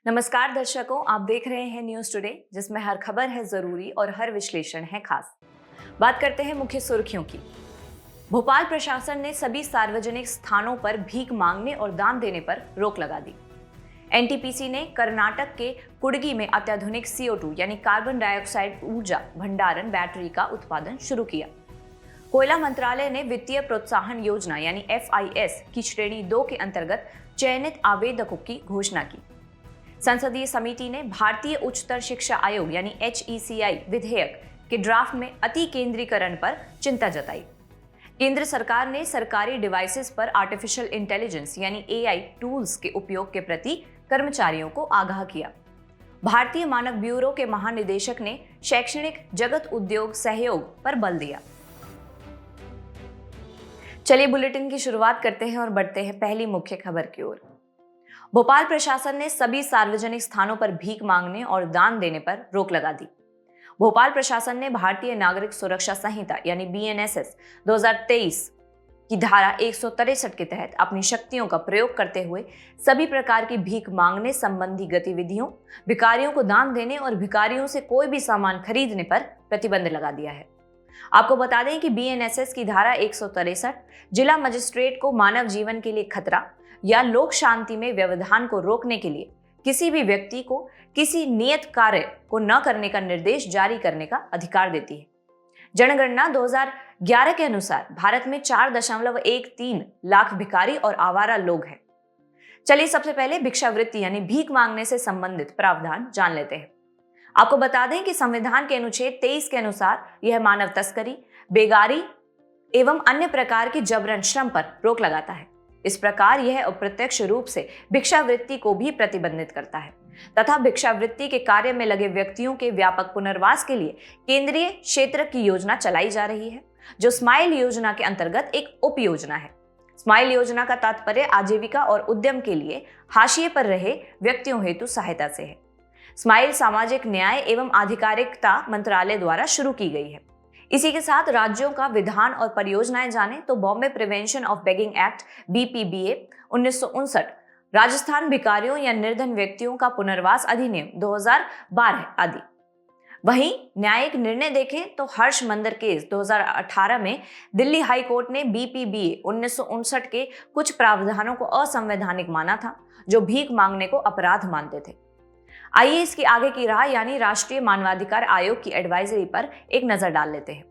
नमस्कार दर्शकों, आप देख रहे हैं न्यूज टुडे, जिसमें हर खबर है जरूरी और हर विश्लेषण है खास। बात करते हैं मुख्य सुर्खियों की। भोपाल प्रशासन ने सभी सार्वजनिक स्थानों पर भीख मांगने और दान देने पर रोक लगा दी। एनटीपीसी ने कर्नाटक के कुडगी में अत्याधुनिक CO2 यानी कार्बन डाइऑक्साइड ऊर्जा भंडारण बैटरी का उत्पादन शुरू किया। कोयला मंत्रालय ने वित्तीय प्रोत्साहन योजना यानी FIS की श्रेणी 2 के अंतर्गत चयनित आवेदकों की घोषणा की। संसदीय समिति ने भारतीय उच्चतर शिक्षा आयोग यानी HECI विधेयक के ड्राफ्ट में अति केंद्रीकरण पर चिंता जताई। केंद्र सरकार ने सरकारी डिवाइसेस पर आर्टिफिशियल इंटेलिजेंस यानी AI टूल्स के उपयोग के प्रति कर्मचारियों को आगाह किया। भारतीय मानक ब्यूरो के महानिदेशक ने शैक्षणिक जगत उद्योग सहयोग पर बल दिया। चलिए बुलेटिन की शुरुआत करते हैं और बढ़ते हैं पहली मुख्य खबर की ओर। भोपाल प्रशासन ने सभी सार्वजनिक स्थानों पर भीख मांगने और दान देने पर रोक लगा दी। भोपाल प्रशासन ने भारतीय नागरिक सुरक्षा संहिता यानी BNSS 2023 की धारा 163 के तहत अपनी शक्तियों का प्रयोग करते हुए सभी प्रकार की भीख मांगने संबंधी गतिविधियों, भिखारियों को दान देने और भिखारियों से कोई भी सामान खरीदने पर प्रतिबंध लगा दिया है। आपको बता दें कि BNSS की धारा 163 जिला मजिस्ट्रेट को मानव जीवन के लिए खतरा या लोक शांति में व्यवधान को रोकने के लिए किसी भी व्यक्ति को किसी नियत कार्य को न करने का निर्देश जारी करने का अधिकार देती है। जनगणना 2011 के अनुसार भारत में 4.13 लाख भिखारी और आवारा लोग हैं। चलिए सबसे पहले भिक्षावृत्ति यानी भीख मांगने से संबंधित प्रावधान जान लेते हैं। आपको बता दें कि संविधान के अनुच्छेद 23 के अनुसार यह मानव तस्करी, बेगारी एवं अन्य प्रकार के जबरन श्रम पर रोक लगाता है। इस प्रकार यह अप्रत्यक्ष रूप से भिक्षावृत्ति को भी प्रतिबंधित करता है तथा भिक्षावृत्ति के कार्य में लगे व्यक्तियों के व्यापक पुनर्वास के लिए केंद्रीय क्षेत्र की योजना चलाई जा रही है, जो स्माइल योजना के अंतर्गत एक उप योजना है। स्माइल योजना का तात्पर्य आजीविका और उद्यम के लिए हाशिए पर रहे व्यक्तियों हेतु सहायता से है। स्माइल सामाजिक न्याय एवं आधिकारिकता मंत्रालय द्वारा शुरू की गई है। इसी के साथ राज्यों का विधान और परियोजनाएं जाने तो Bombay prevention of begging act BPBA 1959, Rajasthan भिखारियों या निर्धन व्यक्तियों का पुनर्वास अधिनियम 2012 आदि। वहीं न्यायिक निर्णय देखें तो हर्ष मंदिर केस 2018 में दिल्ली हाई कोर्ट ने BPBA 1959 के कुछ प्रावधानों को असंवैधानिक माना था, जो भीख मांगने को अपराध मानते थे। आइए इसकी आगे की राह यानी राष्ट्रीय मानवाधिकार आयोग की एडवाइजरी पर एक नजर डाल लेते हैं।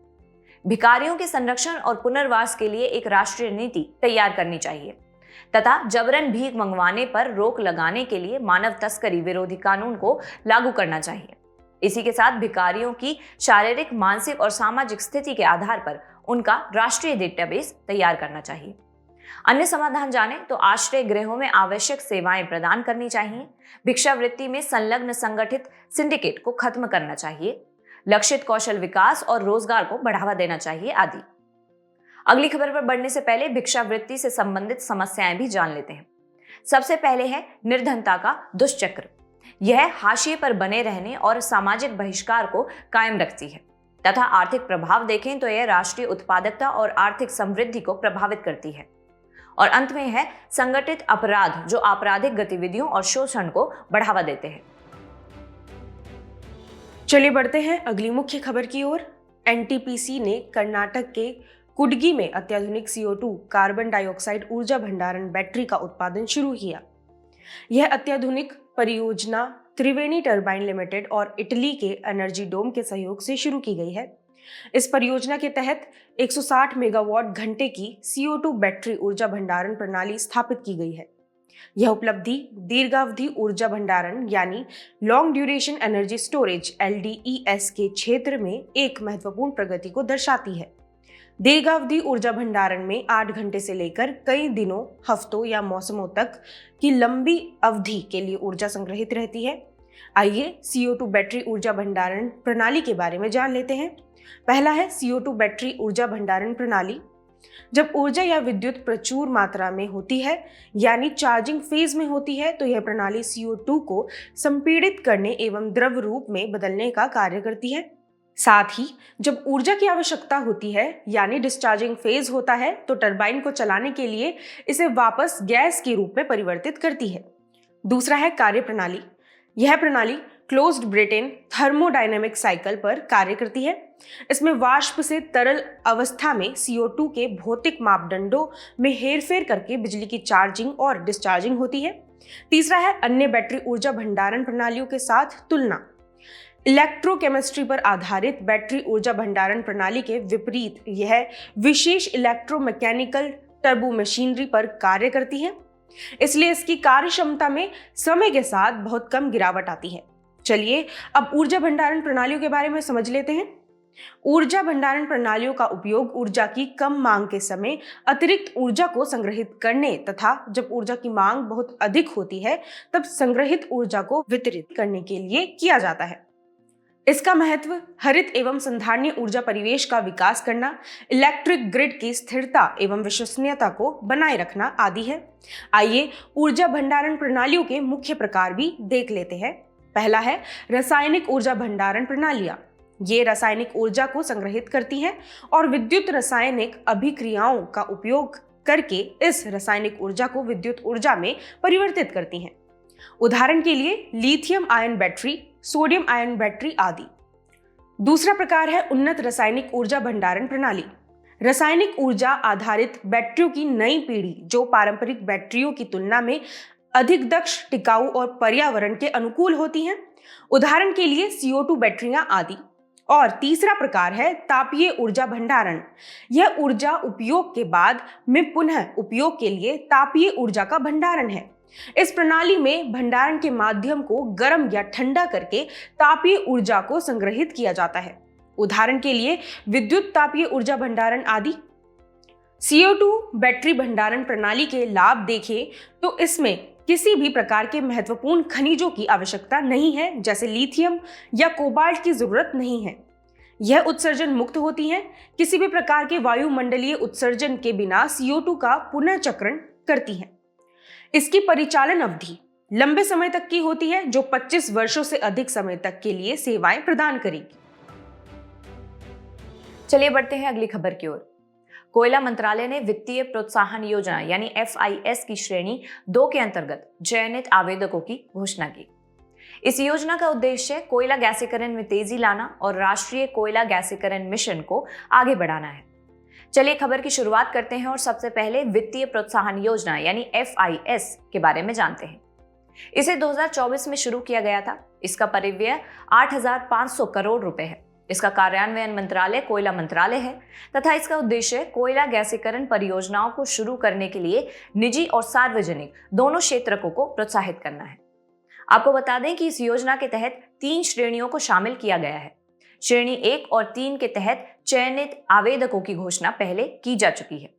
भिखारियों के संरक्षण और पुनर्वास के लिए एक राष्ट्रीय नीति तैयार करनी चाहिए तथा जबरन भीख मंगवाने पर रोक लगाने के लिए मानव तस्करी विरोधी कानून को लागू करना चाहिए। इसी के साथ भिखारियों की शारीरिक, मानसिक और सामाजिक स्थिति के आधार पर उनका राष्ट्रीय डेटाबेस तैयार करना चाहिए। अन्य समाधान जाने तो आश्रय गृहों में आवश्यक सेवाएं प्रदान करनी चाहिए, भिक्षावृत्ति में संलग्न संगठित सिंडिकेट को खत्म करना चाहिए, लक्षित कौशल विकास और रोजगार को बढ़ावा देना चाहिए आदि। अगली खबर पर बढ़ने से पहले भिक्षावृत्ति से संबंधित समस्याएं भी जान लेते हैं। सबसे पहले है निर्धनता का दुष्चक्र। यह हाशिए पर बने रहने और सामाजिक बहिष्कार को कायम रखती है तथा आर्थिक प्रभाव देखें तो यह राष्ट्रीय उत्पादकता और आर्थिक समृद्धि को प्रभावित करती है। और अंत में है संगठित अपराध, जो आपराधिक गतिविधियों और शोषण को बढ़ावा देते हैं। चलिए बढ़ते हैं अगली मुख्य खबर की ओर। एनटीपीसी ने कर्नाटक के कुडगी में अत्याधुनिक CO2 कार्बन डाइऑक्साइड ऊर्जा भंडारण बैटरी का उत्पादन शुरू किया। यह अत्याधुनिक परियोजना त्रिवेणी टर्बाइन लिमिटेड और इटली के एनर्जी डोम के सहयोग से शुरू की गई है। इस परियोजना के तहत 160 मेगावाट घंटे की CO2 बैटरी ऊर्जा भंडारण प्रणाली स्थापित की गई है। यह उपलब्धि दीर्घावधि ऊर्जा भंडारण यानी long duration energy storage LDES के क्षेत्र में एक महत्वपूर्ण प्रगति को दर्शाती है। दीर्घावधि ऊर्जा भंडारण में 8 घंटे से लेकर कई दिनों, हफ्तों या मौसमों तक की लंबी अवधि के लिए ऊर्जा संग्रहित रहती है। आइए CO2 बैटरी ऊर्जा भंडारण प्रणाली के बारे में जान लेते हैं। पहला है CO2 बैटरी ऊर्जा भंडारण प्रणाली। जब ऊर्जा या विद्युत प्रचुर मात्रा में होती है यानी चार्जिंग फेज में होती है, तो यह प्रणाली CO2 को संपीड़ित करने एवं द्रव रूप में बदलने का कार्य करती है। साथ ही जब ऊर्जा की आवश्यकता होती है यानी डिस्चार्जिंग फेज होता है, तो टरबाइन को चलाने के लिए इसे वापस गैस के रूप में परिवर्तित करती है। दूसरा है कार्य प्रणाली। यह प्रणाली क्लोज्ड ब्रेटेन थर्मोडायनेमिक साइकिल पर कार्य करती है। इसमें वाष्प से तरल अवस्था में CO2 के भौतिक मापदंडों में हेरफेर करके बिजली की चार्जिंग और डिस्चार्जिंग होती है। तीसरा है अन्य बैटरी ऊर्जा भंडारण प्रणालियों के साथ तुलना। इलेक्ट्रोकेमिस्ट्री पर आधारित बैटरी ऊर्जा भंडारण प्रणाली के विपरीत यह विशेष इलेक्ट्रोमैकेनिकल टर्बो मशीनरी पर कार्य करती है, इसलिए इसकी कार्यक्षमता में समय के साथ बहुत कम गिरावट आती है। चलिए अब ऊर्जा भंडारण प्रणालियों के बारे में समझ लेते हैं। ऊर्जा भंडारण प्रणालियों का उपयोग ऊर्जा की कम मांग के समय अतिरिक्त ऊर्जा को संग्रहित करने तथा जब ऊर्जा की मांग बहुत अधिक होती है तब संग्रहित ऊर्जा को वितरित करने के लिए किया जाता है। इसका महत्व हरित एवं संधारणीय ऊर्जा परिवेश का विकास करना, इलेक्ट्रिक ग्रिड की स्थिरता एवं विश्वसनीयता को बनाए रखना आदि है। आइए ऊर्जा भंडारण प्रणालियों के मुख्य प्रकार भी देख लेते हैं। पहला है रासायनिक ऊर्जा भंडारण प्रणालियां। ये रासायनिक ऊर्जा को संग्रहित करती हैं और विद्युत रासायनिक अभिक्रियाओं का उपयोग करके इस रासायनिक ऊर्जा को विद्युत ऊर्जा में परिवर्तित करती हैं। उदाहरण के लिए lithium ion battery, sodium ion battery आदि। दूसरा प्रकार है उन्नत रासायनिक ऊर्जा भंडारण प्रणाली। रासायनिक ऊर्जा आधारित बैटरियों की नई पीढ़ी जो पारंपरिक बैटरियों की तुलना में अधिक दक्ष, टिकाऊ और पर्यावरण के अनुकूल होती हैं। उदाहरण के लिए CO2 बैटरियां आदि। और तीसरा प्रकार है तापीय ऊर्जा भंडारण। यह ऊर्जा उपयोग के बाद में पुनः उपयोग के लिए तापीय ऊर्जा का भंडारण है। इस प्रणाली में भंडारण के माध्यम को गर्म या ठंडा करके तापीय ऊर्जा को संग्रहित किया जाता है। उदाहरण के लिए विद्युत तापीय ऊर्जा भंडारण आदि। CO2 बैटरी भंडारण प्रणाली के लाभ देखें तो इसमें किसी भी प्रकार के महत्वपूर्ण खनिजों की आवश्यकता नहीं है, जैसे लिथियम या कोबाल्ट की जरूरत नहीं है। यह उत्सर्जन मुक्त होती है, किसी भी प्रकार के वायुमंडलीय उत्सर्जन के बिना CO2 का पुनः चक्रण करती है। इसकी परिचालन अवधि लंबे समय तक की होती है, जो 25 वर्षों से अधिक समय तक के लिए सेवाएं प्रदान करेगी। चलिए बढ़ते हैं अगली खबर की ओर। कोयला मंत्रालय ने वित्तीय प्रोत्साहन योजना यानी FIS की श्रेणी 2 के अंतर्गत चयनित आवेदकों की घोषणा की। इस योजना का उद्देश्य कोयला गैसीकरण में तेजी लाना और राष्ट्रीय कोयला गैसीकरण मिशन को आगे बढ़ाना है। चलिए खबर की शुरुआत करते हैं और सबसे पहले वित्तीय प्रोत्साहन योजना यानी FIS के बारे में जानते हैं। इसे 2024 में शुरू किया गया था। इसका परिव्यय 8,500 करोड़ रुपए है। इसका कार्यान्वयन मंत्रालय कोयला मंत्रालय है तथा इसका उद्देश्य कोयला गैसीकरण परियोजनाओं को शुरू करने के लिए निजी और सार्वजनिक दोनों क्षेत्रों को प्रोत्साहित करना है। आपको बता दें कि इस योजना के तहत 3 श्रेणियों को शामिल किया गया है। श्रेणी 1 और 3 के तहत चयनित आवेदकों की घोषणा पहले की जा चुकी है।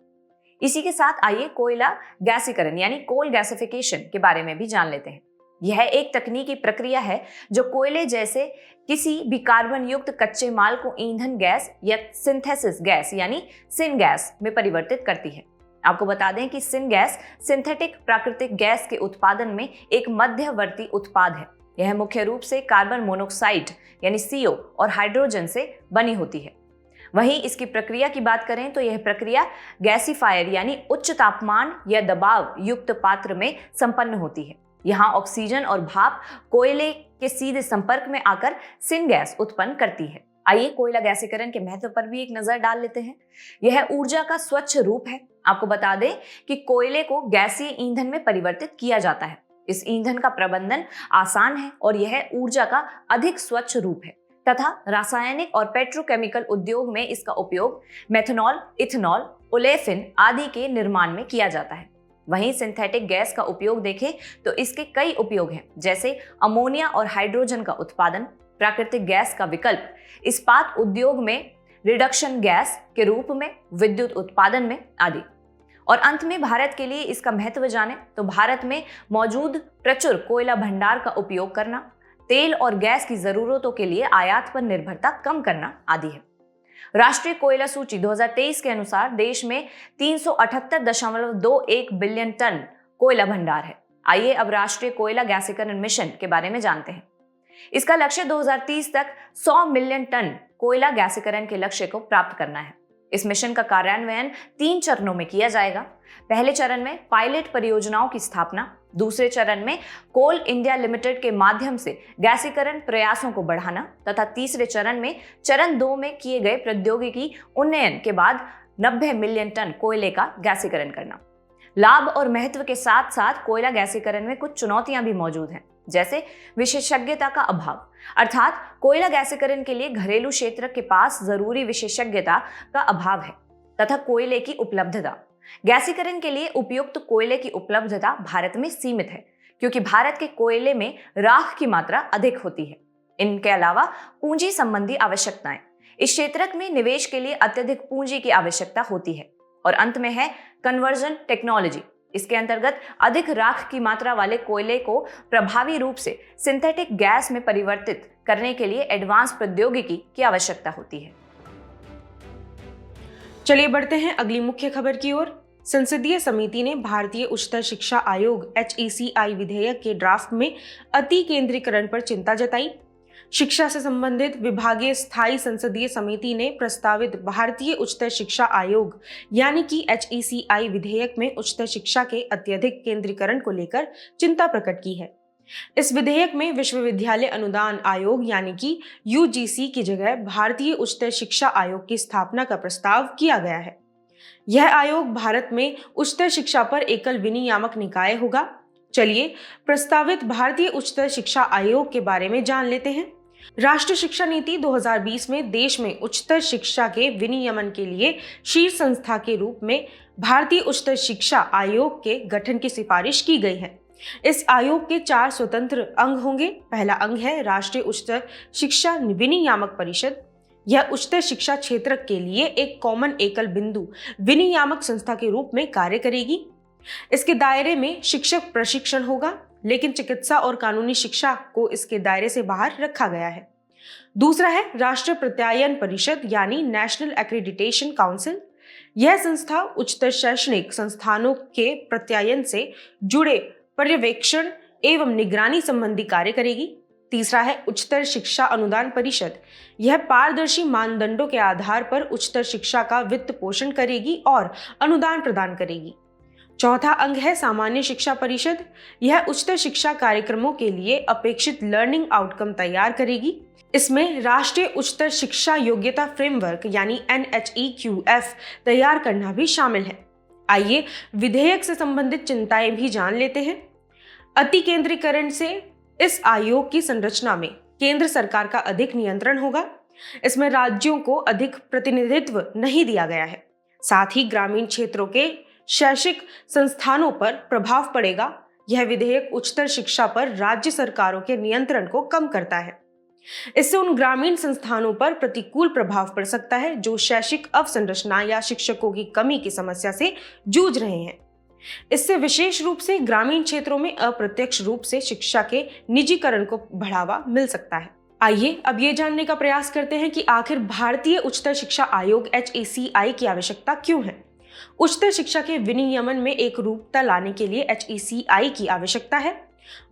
इसी के साथ आइए कोयला गैसीकरण यानी कोल गैसिफिकेशन के बारे में भी जान लेते हैं। यह एक तकनीकी प्रक्रिया है जो कोयले जैसे किसी भी कार्बन युक्त कच्चे माल को ईंधन गैस या सिंथेसिस गैस यानी सिन गैस में परिवर्तित करती है। आपको बता दें कि सिन गैस सिंथेटिक प्राकृतिक गैस के उत्पादन में एक मध्यवर्ती उत्पाद है। यह मुख्य रूप से कार्बन मोनोक्साइड यानी CO और हाइड्रोजन से बनी होती है। वहीं इसकी प्रक्रिया की बात करें तो यह प्रक्रिया गैसीफायर यानी उच्च तापमान या दबाव युक्त पात्र में संपन्न होती है। यहाँ ऑक्सीजन और भाप कोयले के सीधे संपर्क में आकर सिन गैस उत्पन्न करती है। आइए कोयला गैसीकरण के महत्व पर भी एक नजर डाल लेते हैं। यह ऊर्जा का स्वच्छ रूप है। आपको बता दें कि कोयले को गैसीय ईंधन में परिवर्तित किया जाता है। इस ईंधन का प्रबंधन आसान है और यह ऊर्जा का अधिक स्वच्छ रूप है तथा रासायनिक और पेट्रोकेमिकल उद्योग में इसका उपयोग मेथनॉल, इथेनॉल, ओलेफिन आदि के निर्माण में किया जाता है। वहीं सिंथेटिक गैस का उपयोग देखें तो इसके कई उपयोग हैं, जैसे अमोनिया और हाइड्रोजन का उत्पादन, प्राकृतिक गैस का विकल्प, इस्पात उद्योग में रिडक्शन गैस के रूप में, विद्युत उत्पादन में आदि। और अंत में भारत के लिए इसका महत्व जाने तो भारत में मौजूद प्रचुर कोयला भंडार का उपयोग करना, तेल और गैस की जरूरतों के लिए आयात पर निर्भरता कम करना आदि है। राष्ट्रीय कोयला सूची 2023 के अनुसार देश में 378.21 बिलियन टन कोयला भंडार है। आइए अब राष्ट्रीय कोयला गैसीकरण मिशन के बारे में जानते हैं। इसका लक्ष्य 2030 तक 100 मिलियन टन कोयला गैसीकरण के लक्ष्य को प्राप्त करना है। इस मिशन का कार्यान्वयन 3 चरणों में किया जाएगा। पहले चरण में पायलट परियोजनाओं की स्थापना, दूसरे चरण में कोल इंडिया लिमिटेड के माध्यम से गैसीकरण प्रयासों को बढ़ाना तथा तीसरे चरण में चरण 2 में किए गए प्रौद्योगिकी उन्नयन के बाद 90 मिलियन टन कोयले का गैसीकरण करना। लाभ और महत्व के साथ साथ कोयला गैसीकरण में कुछ चुनौतियां भी मौजूद हैं, जैसे विशेषज्ञता का अभाव, अर्थात कोयला गैसीकरण के लिए घरेलू क्षेत्र के पास जरूरी विशेषज्ञता का अभाव है, तथा कोयले की उपलब्धता। गैसीकरण के लिए उपयुक्त कोयले की उपलब्धता भारत में सीमित है, क्योंकि भारत के कोयले में राख की मात्रा अधिक होती है। इनके अलावा पूंजी संबंधी आवश्यकताएं, इस क्षेत्र में निवेश के लिए अत्यधिक पूंजी की आवश्यकता होती है। और अंत में है कन्वर्जन टेक्नोलॉजी। इसके अंतर्गत अधिक राख की मात्रा वाले कोयले को प्रभावी रूप से सिंथेटिक गैस में परिवर्तित करने के लिए एडवांस प्रौद्योगिकी की आवश्यकता होती है। चलिए बढ़ते हैं अगली मुख्य खबर की ओर। संसदीय समिति ने भारतीय उच्चतर शिक्षा आयोग HECI विधेयक के ड्राफ्ट में अति केंद्रीकरण पर चिंता जताई। शिक्षा से संबंधित विभागीय स्थायी संसदीय समिति ने प्रस्तावित भारतीय उच्चतर शिक्षा आयोग यानी कि HECI विधेयक में उच्चतर शिक्षा के अत्यधिक केंद्रीकरण को लेकर चिंता प्रकट की है। इस विधेयक में विश्वविद्यालय अनुदान आयोग यानी कि UGC की जगह भारतीय उच्चतर शिक्षा आयोग की स्थापना का प्रस्ताव किया गया है। यह आयोग भारत में उच्चतर शिक्षा पर एकल विनियामक निकाय होगा। चलिए प्रस्तावित भारतीय उच्चतर शिक्षा आयोग के बारे में जान लेते हैं। राष्ट्रीय शिक्षा नीति 2020 में देश में उच्चतर शिक्षा के विनियमन के लिए शीर्ष संस्था के रूप में भारतीय उच्चतर शिक्षा आयोग के गठन की सिफारिश की गई है। इस आयोग के 4 स्वतंत्र अंग होंगे। पहला अंग है राष्ट्रीय उच्चतर शिक्षा विनियामक परिषद। यह उच्चतर शिक्षा क्षेत्र के लिए एक कॉमन एकल बिंदु विनियामक संस्था के रूप में कार्य करेगी। इसके दायरे में शिक्षक प्रशिक्षण होगा, लेकिन चिकित्सा और कानूनी शिक्षा को इसके दायरे से बाहर रखा गया है। दूसरा है राष्ट्रीय प्रत्यायन परिषद यानी नेशनल एक्रेडिटेशन काउंसिल। यह संस्था उच्चतर शैक्षणिक संस्थानों के प्रत्यायन से जुड़े पर्यवेक्षण एवं निगरानी संबंधी कार्य करेगी। तीसरा है उच्चतर शिक्षा अनुदान परिषद। यह पारदर्शी मानदंडों के आधार पर उच्चतर शिक्षा का वित्त पोषण करेगी और अनुदान प्रदान करेगी। चौथा अंग है सामान्य शिक्षा परिषद। यह उच्चतर शिक्षा कार्यक्रमों के लिए अपेक्षित लर्निंग आउटकम तैयार करेगी। इसमें राष्ट्रीय उच्चतर शिक्षा योग्यता फ्रेमवर्क यानी NHEQF तैयार करना भी शामिल है। आइए विधेयक से संबंधित चिंताएं भी जान लेते हैं। अति केंद्रीकरण से इस आयोग की संरचना में केंद्र सरकार का अधिक नियंत्रण होगा। इसमें राज्यों को अधिक प्रतिनिधित्व नहीं दिया गया है। साथ ही ग्रामीण क्षेत्रों के शैक्षिक संस्थानों पर प्रभाव पड़ेगा। यह विधेयक उच्चतर शिक्षा पर राज्य सरकारों के नियंत्रण को कम करता है। इससे उन ग्रामीण संस्थानों पर प्रतिकूल प्रभाव पड़ सकता है जो शैक्षिक अवसंरचना या शिक्षकों की कमी की समस्या से जूझ रहे हैं। इससे विशेष रूप से ग्रामीण क्षेत्रों में अप्रत्यक्ष रूप से शिक्षा के निजीकरण को बढ़ावा मिल सकता है। आइए अब ये जानने का प्रयास करते हैं कि आखिर भारतीय उच्चतर शिक्षा आयोग HECI की आवश्यकता क्यों है। उच्चतर शिक्षा के विनियमन में एक रूपता लाने के लिए HECI की आवश्यकता है।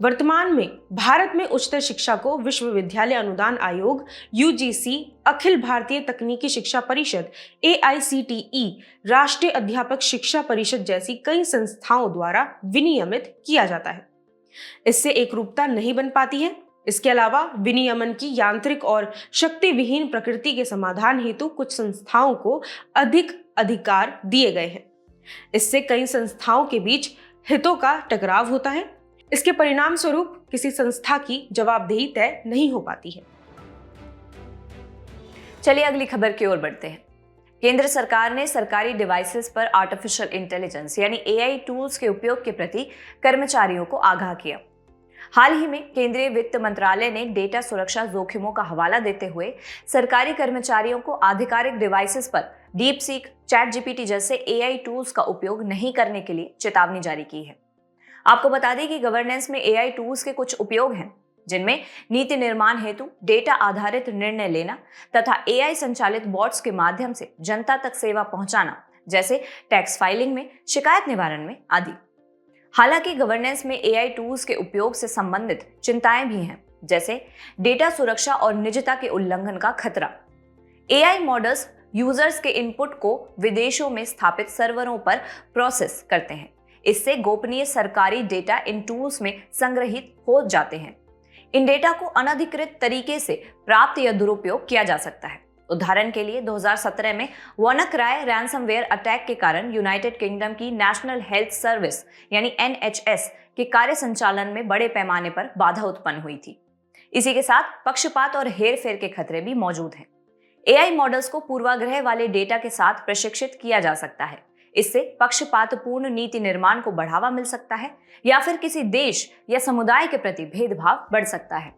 वर्तमान में भारत में उच्चतर शिक्षा को विश्वविद्यालय अनुदान आयोग UGC, अखिल भारतीय तकनीकी शिक्षा परिषद AICTE, राष्ट्रीय अध्यापक शिक्षा परिषद जैसी कई संस्थाओं द्वारा विनियमित किया जाता है। इससे एक रूपता नहीं बन पाती है। इसके अलावा विनियमन की यांत्रिक और शक्ति विहीन प्रकृति के समाधान हेतु कुछ संस्थाओं को अधिक अधिकार दिए गए हैं। इससे कई संस्थाओं के बीच हितों का टकराव होता है। इसके परिणाम स्वरूप किसी संस्था की जवाबदेही तय नहीं हो पाती है। चलिए अगली खबर की ओर बढ़ते हैं। केंद्र सरकार ने सरकारी डिवाइसेस पर आर्टिफिशियल इंटेलिजेंस यानी AI टूल्स के उपयोग के प्रति कर्मचारियों को आगाह किया। हाल ही में केंद्रीय वित्त मंत्रालय ने डेटा सुरक्षा जोखिमों का हवाला देते हुए सरकारी कर्मचारियों को आधिकारिक डिवाइसेस पर DeepSeek, ChatGPT जैसे AI टूल्स का उपयोग नहीं करने के लिए चेतावनी जारी की है। आपको बता दें कि गवर्नेंस में AI टूल्स के कुछ उपयोग हैं, जिनमें नीति निर्माण हेतु डेटा आधारित निर्णय लेना तथा AI संचालित बॉट्स के माध्यम से जनता तक सेवा पहुंचाना, जैसे टैक्स फाइलिंग में, शिकायत निवारण में आदि। हालांकि गवर्नेंस में AI टूल्स के उपयोग से संबंधित चिंताएं भी हैं, जैसे डेटा सुरक्षा और निजता के उल्लंघन का खतरा। AI मॉडल्स यूजर्स के इनपुट को विदेशों में स्थापित सर्वरों पर प्रोसेस करते हैं। इससे गोपनीय सरकारी डेटा इन टूल्स में संग्रहित हो जाते हैं। इन डेटा को अनधिकृत तरीके से प्राप्त या दुरुपयोग किया जा सकता है। उदाहरण के लिए 2017 में WannaCry रैंसमवेयर अटैक के कारण यूनाइटेड किंगडम की नेशनल हेल्थ सर्विस यानी NHS के कार्य संचालन में बड़े पैमाने पर बाधा उत्पन्न हुई थी। इसी के साथ पक्षपात और हेरफेर के खतरे भी मौजूद हैं। AI मॉडल्स को पूर्वाग्रह वाले डेटा के साथ प्रशिक्षित किया जा सकता है। इससे पक्षपातपूर्ण नीति निर्माण को बढ़ावा मिल सकता है या फिर किसी देश या समुदाय के प्रति भेदभाव बढ़ सकता है।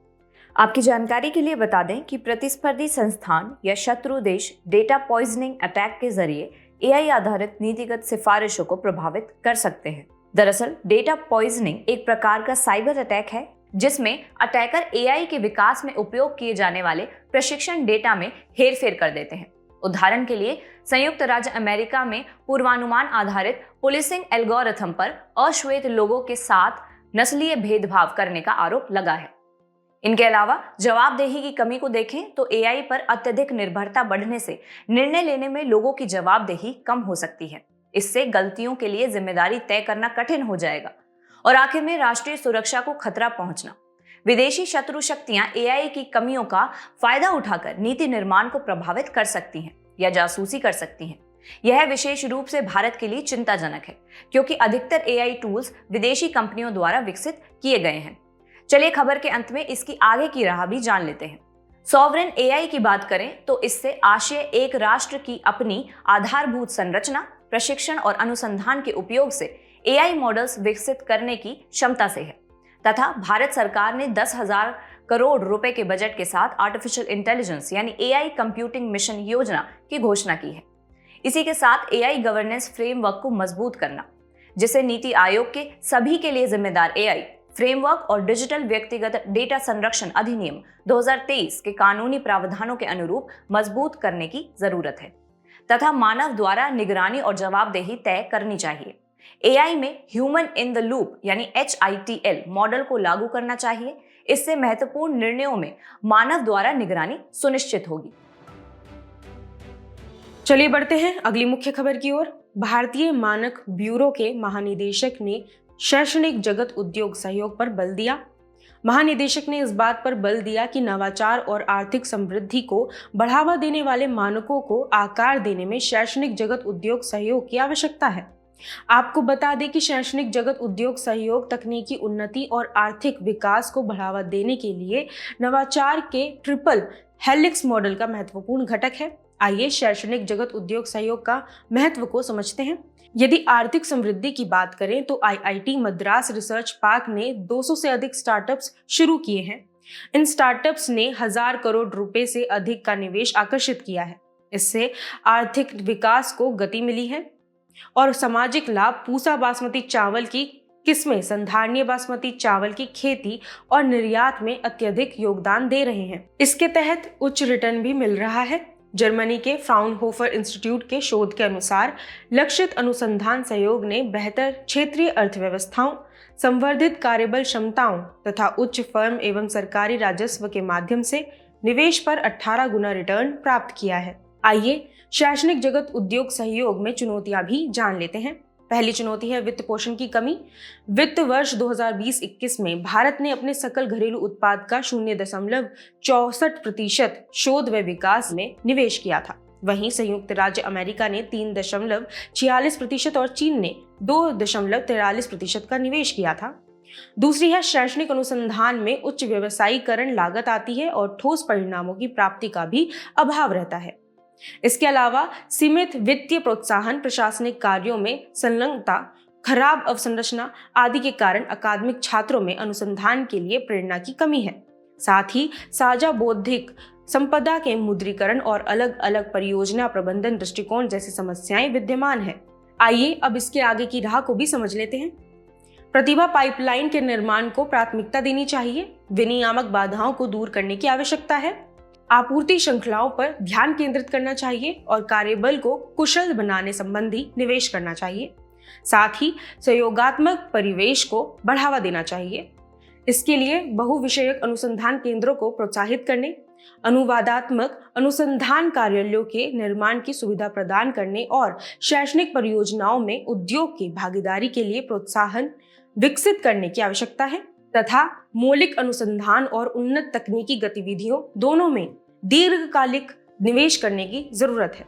आपकी जानकारी के लिए बता दें कि प्रतिस्पर्धी संस्थान या शत्रु देश डेटा पॉइजनिंग अटैक के जरिए AI आधारित नीतिगत सिफारिशों को प्रभावित कर सकते हैं। दरअसल डेटा पॉइजनिंग एक प्रकार का साइबर अटैक है जिसमें अटैकर AI के विकास में उपयोग किए जाने वाले प्रशिक्षण डेटा में हेरफेर कर देते हैं। उदाहरण के लिए संयुक्त राज्य अमेरिका में पूर्वानुमान आधारित पुलिसिंग एल्गोरिथम पर अश्वेत लोगों के साथ नस्लीय भेदभाव करने का आरोप लगा है। इनके अलावा जवाबदेही की कमी को देखें तो AI पर अत्यधिक निर्भरता बढ़ने से निर्णय लेने में लोगों की जवाबदेही कम हो सकती है। इससे गलतियों के लिए जिम्मेदारी तय करना कठिन हो जाएगा और आखिर में राष्ट्रीय सुरक्षा को खतरा पहुंचना। विदेशी शत्रु शक्तियां AI की कमियों का फायदा उठाकर नीति निर्माण को प्रभावित कर सकती हैं या जासूसी कर सकती हैं। यह विशेष रूप से भारत के लिए चिंताजनक है क्योंकि अधिकतर AI टूल्स विदेशी कंपनियों द्वारा विकसित किए गए हैं। चलिए खबर के अंत में इसकी आगे की राह भी जान लेते हैं। सॉवरेन AI की बात करें तो इससे आशय एक राष्ट्र की अपनी आधारभूत संरचना, प्रशिक्षण और अनुसंधान के उपयोग से AI मॉडल्स विकसित करने की क्षमता से है तथा भारत सरकार ने 10,000 करोड़ रुपए के बजट के साथ आर्टिफिशियल इंटेलिजेंस यानी AI कंप्यूटिंग मिशन योजना की घोषणा की है। इसी के साथ AI गवर्नेंस फ्रेमवर्क को मजबूत करना, जिसे नीति आयोग के सभी के लिए जिम्मेदार AI फ्रेमवर्क और डिजिटल व्यक्तिगत डेटा संरक्षण अधिनियम 2023 के कानूनी प्रावधानों के अनुरूप मजबूत करने की जरूरत है तथा मानव द्वारा निगरानी और जवाबदेही तय करनी चाहिए। AI में ह्यूमन इन द लूप यानी HITL मॉडल को लागू करना चाहिए। इससे महत्वपूर्ण निर्णयों में मानव द्वारा निगरानी सुनिश्चित होगी। चलिए बढ़ते हैं अगली मुख्य खबर की ओर। भारतीय मानक ब्यूरो के महानिदेशक ने शैक्षणिक जगत उद्योग सहयोग पर बल दिया। महानिदेशक ने इस बात पर बल दिया कि नवाचार और आर्थिक समृद्धि को बढ़ावा देने वाले मानकों को आकार देने में शैक्षणिक जगत उद्योग सहयोग की आवश्यकता है। आपको बता दें कि शैक्षणिक जगत उद्योग सहयोग तकनीकी उन्नति और आर्थिक विकास को बढ़ावा देने के लिए नवाचार के ट्रिपल हेलिक्स मॉडल का महत्वपूर्ण घटक है। आइए शैक्षणिक जगत उद्योग सहयोग का महत्व को समझते हैं। यदि आर्थिक समृद्धि की बात करें तो IIT मद्रास रिसर्च पार्क ने 200 से अधिक स्टार्टअप्स शुरू किए हैं। इन स्टार्टअप्स ने 1000 करोड़ रुपए से अधिक का निवेश आकर्षित किया है। इससे आर्थिक विकास को गति मिली है और सामाजिक लाभ पूसा बासमती चावल की किस्में संधारणीय बासमती चावल की खेती और निर्यात में अत्यधिक योगदान दे रहे हैं। इसके तहत उच्च रिटर्न भी मिल रहा है। जर्मनी के फ्राउनहोफर इंस्टीट्यूट के शोध के अनुसार लक्षित अनुसंधान सहयोग ने बेहतर क्षेत्रीय अर्थव्यवस्थाओं, संवर्धित कार्यबल क्षमताओं तथा उच्च फर्म एवं सरकारी राजस्व के माध्यम से निवेश पर 18 गुना रिटर्न प्राप्त किया है। आइए शैक्षणिक जगत उद्योग सहयोग में चुनौतियां भी जान लेते हैं। पहली चुनौती है वित्त पोषण की कमी। वित्त वर्ष 2020-21 में भारत ने अपने सकल घरेलू उत्पाद का 0.64% शोध व विकास में निवेश किया था। वहीं संयुक्त राज्य अमेरिका ने 3.46% और चीन ने 2.43% का निवेश किया था। दूसरी है शैक्षणिक अनुसंधान में उच्च व्यवसायीकरण लागत आती है और ठोस परिणामों की प्राप्ति का भी अभाव रहता है। इसके अलावा सीमित वित्तीय प्रोत्साहन, प्रशासनिक कार्यों में संलग्नता, खराब अवसंरचना आदि के कारण अकादमिक छात्रों में अनुसंधान के लिए प्रेरणा की कमी है। साथ ही साझा बौद्धिक संपदा के मुद्रीकरण और अलग अलग परियोजना प्रबंधन दृष्टिकोण जैसी समस्याएं विद्यमान है। आइए अब इसके आगे की राह को भी समझ लेते हैं। प्रतिभा पाइपलाइन के निर्माण को प्राथमिकता देनी चाहिए। विनियामक बाधाओं को दूर करने की आवश्यकता है। आपूर्ति श्रृंखलाओं पर ध्यान केंद्रित करना चाहिए और कार्यबल को कुशल बनाने संबंधी निवेश करना चाहिए। साथ ही सहयोगात्मक परिवेश को बढ़ावा देना चाहिए। इसके लिए बहुविषयक अनुसंधान केंद्रों को प्रोत्साहित करने, अनुवादात्मक अनुसंधान कार्यालयों के निर्माण की सुविधा प्रदान करने और शैक्षणिक परियोजनाओं में उद्योग की भागीदारी के लिए प्रोत्साहन विकसित करने की आवश्यकता है तथा मौलिक अनुसंधान और उन्नत तकनीकी गतिविधियों दोनों में दीर्घकालिक निवेश करने की जरूरत है।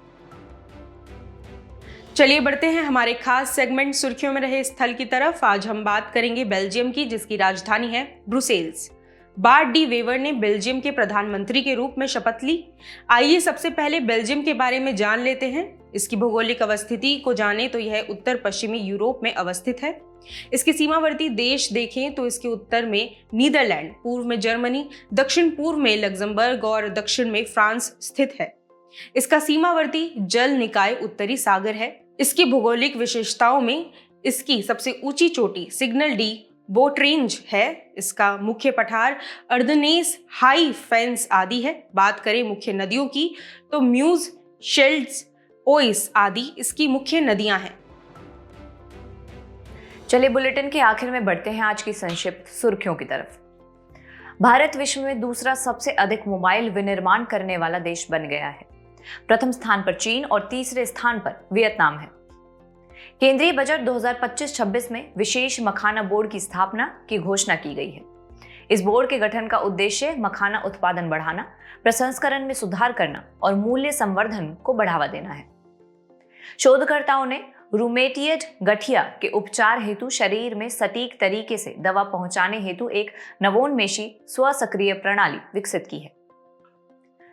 चलिए बढ़ते हैं हमारे खास सेगमेंट सुर्खियों में रहे स्थल की तरफ। आज हम बात करेंगे बेल्जियम की, जिसकी राजधानी है ब्रुसेल्स। बार्ट डी वेवर ने बेल्जियम के प्रधानमंत्री के रूप में शपथ ली। आइए सबसे पहले बेल्जियम के बारे में जान लेते हैं। इसकी भौगोलिक अवस्थिति को जाने तो यह उत्तर पश्चिमी यूरोप में अवस्थित है। इसके सीमावर्ती देश देखें तो इसके उत्तर में नीदरलैंड, पूर्व में जर्मनी, दक्षिण पूर्व में लग्जमबर्ग और दक्षिण में फ्रांस स्थित है। इसका सीमावर्ती जल निकाय उत्तरी सागर है। इसकी भौगोलिक विशेषताओं में इसकी सबसे ऊंची चोटी सिग्नल डी बोट रेंज है। इसका मुख्य पठार अर्दनेस, हाई फेंस आदि है। बात करें मुख्य नदियों की तो म्यूज, शेल्ड्स, ओइस आदि इसकी मुख्य नदियां हैं। चलिए बुलेटिन के आखिर में बढ़ते हैं आज की संक्षिप्त सुर्खियों की तरफ। भारत विश्व में दूसरा सबसे अधिक मोबाइल विनिर्माण करने वाला देश बन गया है। प्रथम स्थान पर चीन और तीसरे स्थान पर वियतनाम है। केंद्रीय बजट 2025-26 में विशेष मखाना बोर्ड की स्थापना की घोषणा की गई है। इस बोर्ड के गठन का उद्देश्य मखाना उत्पादन बढ़ाना, प्रसंस्करण में सुधार करना और मूल्य संवर्धन को बढ़ावा देना है। शोधकर्ताओं ने रूमेटियड गठिया के उपचार हेतु शरीर में सटीक तरीके से दवा पहुंचाने हेतु एक नवोन्मेषी स्वसक्रिय प्रणाली विकसित की है।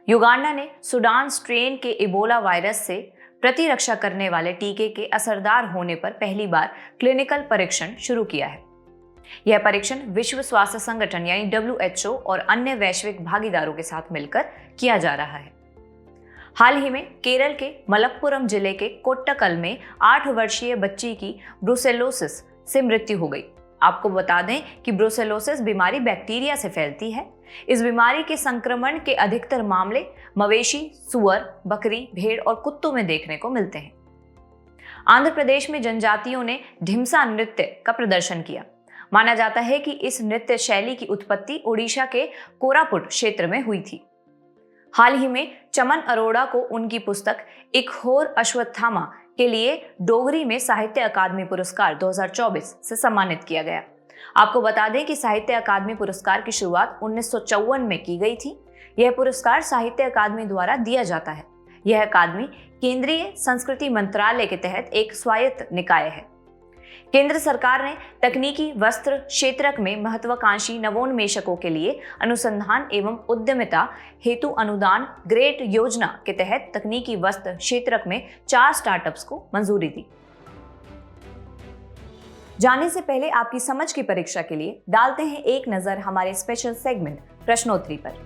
युगांडा ने सुडान स्ट्रेन के इबोला वायरस से प्रतिरक्षा करने वाले टीके के असरदार होने पर पहली बार क्लिनिकल परीक्षण शुरू किया है। यह परीक्षण विश्व स्वास्थ्य संगठन यानी WHO और अन्य वैश्विक भागीदारों के साथ मिलकर किया जा रहा है। हाल ही में केरल के मलप्पुरम जिले के कोट्टकल में 8 वर्षीय बच्ची की ब्रुसेलोसिस से मृत्यु हो गई। आपको बता दें कि ब्रुसेलोसिस बीमारी बैक्टीरिया से फैलती है। इस बीमारी के संक्रमण के अधिकतर मामले मवेशी, सुअर, बकरी, भेड़ और कुत्तों में देखने को मिलते हैं। आंध्र प्रदेश में जनजातियों ने ढिमसा नृत्य का प्रदर्शन किया। माना जाता है कि इस नृत्य शैली की उत्पत्ति ओडिशा के कोरापुट क्षेत्र में हुई थी। हाल ही में चमन अरोड़ा को उनकी पुस्तक एक होर अश्वत्थामा के लिए डोगरी में साहित्य अकादमी पुरस्कार 2024 से सम्मानित किया गया। आपको बता दें कि साहित्य अकादमी पुरस्कार की शुरुआत 1954 में की गई थी। यह पुरस्कार साहित्य अकादमी द्वारा दिया जाता है। यह अकादमी केंद्रीय संस्कृति मंत्रालय के तहत एक स्वायत्त निकाय है। केंद्र सरकार ने तकनीकी वस्त्र क्षेत्र में महत्वाकांक्षी नवोन्मेषकों के लिए अनुसंधान एवं उद्यमिता हेतु अनुदान ग्रेट योजना के तहत तकनीकी वस्त्र क्षेत्र में 4 स्टार्टअप्स को मंजूरी दी। जाने से पहले आपकी समझ की परीक्षा के लिए डालते हैं एक नजर हमारे स्पेशल सेगमेंट प्रश्नोत्तरी पर।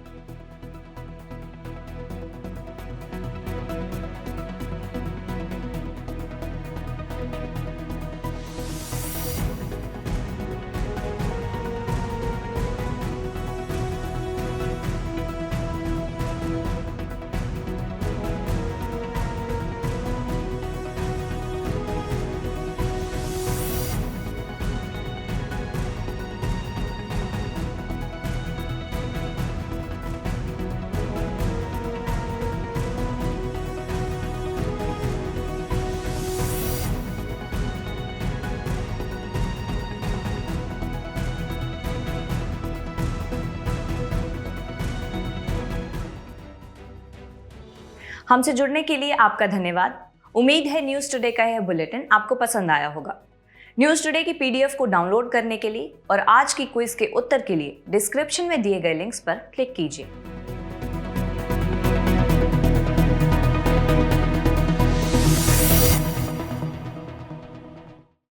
हमसे जुड़ने के लिए आपका धन्यवाद। उम्मीद है न्यूज़ टुडे का यह बुलेटिन आपको पसंद आया होगा। न्यूज़ टुडे की PDF को डाउनलोड करने के लिए और आज की क्विज के उत्तर के लिए डिस्क्रिप्शन में दिए गए लिंक्स पर क्लिक कीजिए।